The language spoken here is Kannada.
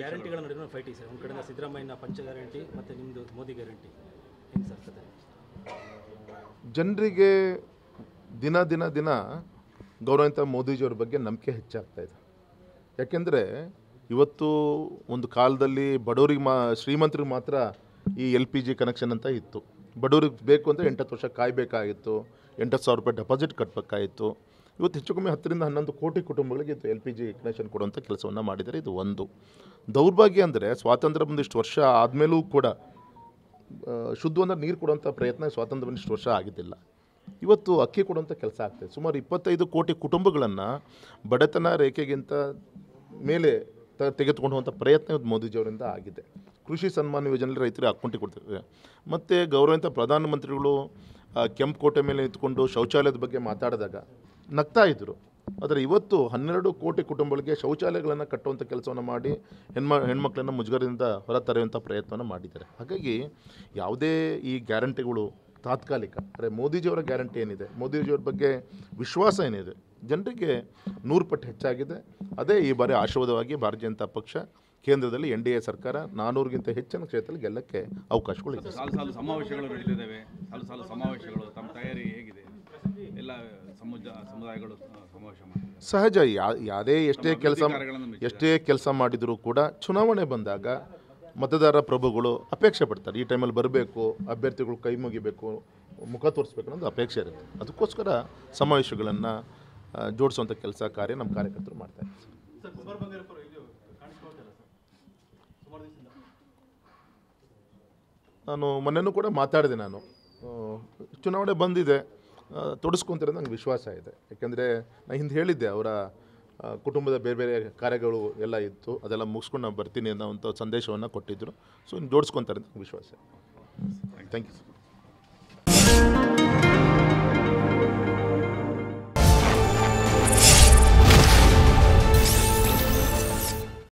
ಗ್ಯಾರಂಟಿಗಳ ನಡುವೆ ಫೈಟ್ ಇದೆ ಸರ್. ಒಂದು ಕಡೆಯಿಂದ ಸಿದ್ದರಾಮಯ್ಯನ ಪಂಚ ಗ್ಯಾರಂಟಿ ಮತ್ತು ನಿಮ್ಮದು ಮೋದಿ ಗ್ಯಾರಂಟಿ ಹೆಂಗೆ ಸರ್ ಕತೆ? ಜನರಿಗೆ ದಿನ ದಿನ ದಿನ ಗೌರವಾನ್ವಿತ ಮೋದಿಜಿಯವ್ರ ಬಗ್ಗೆ ನಂಬಿಕೆ ಹೆಚ್ಚಾಗ್ತಾ ಇದೆ. ಯಾಕೆಂದರೆ ಇವತ್ತು ಒಂದು ಕಾಲದಲ್ಲಿ ಬಡವರಿಗೆ ಶ್ರೀಮಂತರಿಗೆ ಮಾತ್ರ ಈ LPG ಕನೆಕ್ಷನ್ ಅಂತ ಇತ್ತು. ಬಡವರಿಗೆ ಬೇಕು ಅಂದರೆ 8 ವರ್ಷ ಕಾಯಬೇಕಾಗಿತ್ತು, 8,000 ರೂಪಾಯಿ ಡೆಪಾಸಿಟ್ ಕಟ್ಟಬೇಕಾಗಿತ್ತು. ಇವತ್ತು ಹೆಚ್ಚು ಕಮ್ಮಿ 10 ರಿಂದ 11 ಕೋಟಿ ಕುಟುಂಬಗಳಿಗೆ LPG ಕನೆಕ್ಷನ್ ಕೊಡುವಂಥ ಕೆಲಸವನ್ನು ಮಾಡಿದ್ದಾರೆ. ಇದು ಒಂದು ದೌರ್ಭಾಗ್ಯ. ಅಂದರೆ ಸ್ವಾತಂತ್ರ್ಯ ಬಂದಿಷ್ಟು ವರ್ಷ ಆದಮೇಲೂ ಕೂಡ ಶುದ್ಧವಾದ ನೀರು ಕೊಡುವಂಥ ಪ್ರಯತ್ನ ಸ್ವಾತಂತ್ರ್ಯ ಬಂದಿಷ್ಟು ವರ್ಷ ಆಗಿದ್ದಿಲ್ಲ. ಇವತ್ತು ಅಕ್ಕಿ ಕೊಡುವಂಥ ಕೆಲಸ ಆಗ್ತದೆ. ಸುಮಾರು 25 ಕೋಟಿ ಕುಟುಂಬಗಳನ್ನು ಬಡತನ ರೇಖೆಗಿಂತ ಮೇಲೆ ತೆಗೆದುಕೊಂಡು ಹೋಗುವಂಥ ಪ್ರಯತ್ನ ಇವತ್ತು ಮೋದಿಜಿಯವರಿಂದ ಆಗಿದೆ. ಕೃಷಿ ಸನ್ಮಾನ ಯೋಜನೆಯಲ್ಲಿ ರೈತರಿಗೆ ಅಕೌಂಟಿಗೆ ಕೊಡ್ತಾರೆ. ಮತ್ತು ಗೌರವಾನ್ವಿತ ಪ್ರಧಾನಮಂತ್ರಿಗಳು ಕೆಂಪುಕೋಟೆ ಮೇಲೆ ನಿಂತ್ಕೊಂಡು ಶೌಚಾಲಯದ ಬಗ್ಗೆ ಮಾತಾಡಿದಾಗ ನಗ್ತಾ ಇದ್ದರು. ಆದರೆ ಇವತ್ತು 12 ಕೋಟಿ ಕುಟುಂಬಗಳಿಗೆ ಶೌಚಾಲಯಗಳನ್ನು ಕಟ್ಟುವಂಥ ಕೆಲಸವನ್ನು ಮಾಡಿ ಹೆಣ್ಮಕ್ಳನ್ನು ಮುಜುಗರದಿಂದ ಹೊರತರುವಂಥ ಪ್ರಯತ್ನವನ್ನು ಮಾಡಿದ್ದಾರೆ. ಹಾಗಾಗಿ ಯಾವುದೇ ಈ ಗ್ಯಾರಂಟಿಗಳು ತಾತ್ಕಾಲಿಕ. ಅಂದರೆ ಮೋದಿಜಿಯವರ ಗ್ಯಾರಂಟಿ ಏನಿದೆ, ಮೋದಿಜಿಯವ್ರ ಬಗ್ಗೆ ವಿಶ್ವಾಸ ಏನಿದೆ ಜನರಿಗೆ 100 ಪಟ್ಟು ಹೆಚ್ಚಾಗಿದೆ. ಅದೇ ಈ ಬಾರಿ ಆಶೀರ್ವಾದವಾಗಿ ಭಾರತೀಯ ಜನತಾ ಪಕ್ಷ ಕೇಂದ್ರದಲ್ಲಿ NDA ಸರ್ಕಾರ 400ಗಿಂತ ಹೆಚ್ಚಿನ ಕ್ಷೇತ್ರದಲ್ಲಿ ಗೆಲ್ಲಕ್ಕೆ ಅವಕಾಶಗಳಿದೆ. ಸಾಲು ಸಮಾವೇಶಗಳು ನಡೆದಿದ್ದಾವೆ. ಸಾಲು ಸಮಾವೇಶಗಳು ತಮ್ಮ ತಯಾರಿ ಹೇಗಿದೆ? ಎಲ್ಲ ಸಮುದಾಯಗಳು ಸಮಾವೇಶ ಮಾಡಿ ಸಹಜ. ಎಷ್ಟೇ ಕೆಲಸ ಮಾಡಿದರೂ ಕೂಡ ಚುನಾವಣೆ ಬಂದಾಗ ಮತದಾರ ಪ್ರಭುಗಳು ಅಪೇಕ್ಷೆ ಪಡ್ತಾರೆ. ಈ ಟೈಮಲ್ಲಿ ಬರಬೇಕು, ಅಭ್ಯರ್ಥಿಗಳು ಕೈ ಮುಗಿಬೇಕು, ಮುಖ ತೋರಿಸ್ಬೇಕು ಅನ್ನೋದು ಅಪೇಕ್ಷೆ ಇರುತ್ತೆ. ಅದಕ್ಕೋಸ್ಕರ ಸಮಾವೇಶಗಳನ್ನು ಜೋಡಿಸುವಂಥ ಕೆಲಸ ಕಾರ್ಯ ನಮ್ಮ ಕಾರ್ಯಕರ್ತರು ಮಾಡ್ತಾರೆ. ನಾನು ಮೊನ್ನೆನೂ ಕೂಡ ಮಾತಾಡಿದೆ. ನಾನು ಚುನಾವಣೆ ಬಂದಿದೆ, ತೊಡಸ್ಕೊತಾರೆ ನಂಗೆ ವಿಶ್ವಾಸ ಇದೆ. ಯಾಕೆಂದರೆ ನಾನು ಹಿಂದೆ ಹೇಳಿದ್ದೆ, ಅವರ ಕುಟುಂಬದ ಬೇರೆ ಬೇರೆ ಕಾರ್ಯಗಳು ಎಲ್ಲ ಇತ್ತು, ಅದೆಲ್ಲ ಮುಗಿಸ್ಕೊಂಡು ನಾನು ಬರ್ತೀನಿ ಅನ್ನೋವಂಥ ಸಂದೇಶವನ್ನು ಕೊಟ್ಟಿದ್ದರು. ಸೊ ಇನ್ನು ಜೋಡಿಸ್ಕೊತಾರೆ ಅಂತ ವಿಶ್ವಾಸ. Thank you.